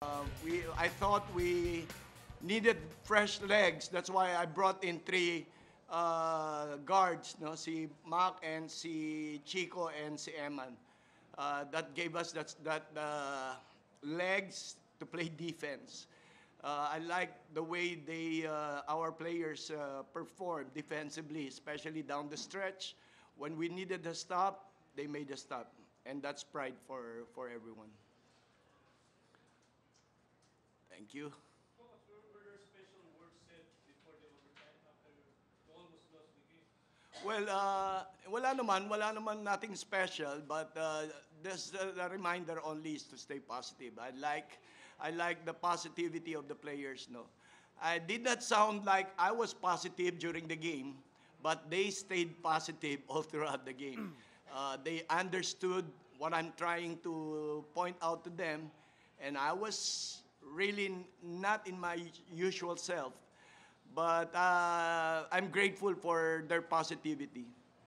I thought we needed fresh legs. That's why I brought in three guards, no? Si Mac and si Chico and si Eman. That gave us that legs to play defense. I like the way our players performed defensively, especially down the stretch. When we needed a stop, they made a stop, and that's pride for everyone. Thank you. Were there special words said before the overtime after you almost lost the game? Well, wala naman nothing special, but this the reminder only is to stay positive. I like the positivity of the players. No, I did not sound like I was positive during the game, but they stayed positive all throughout the game. They understood what I'm trying to point out to them, and I was really not in my usual self. But I'm grateful for their positivity.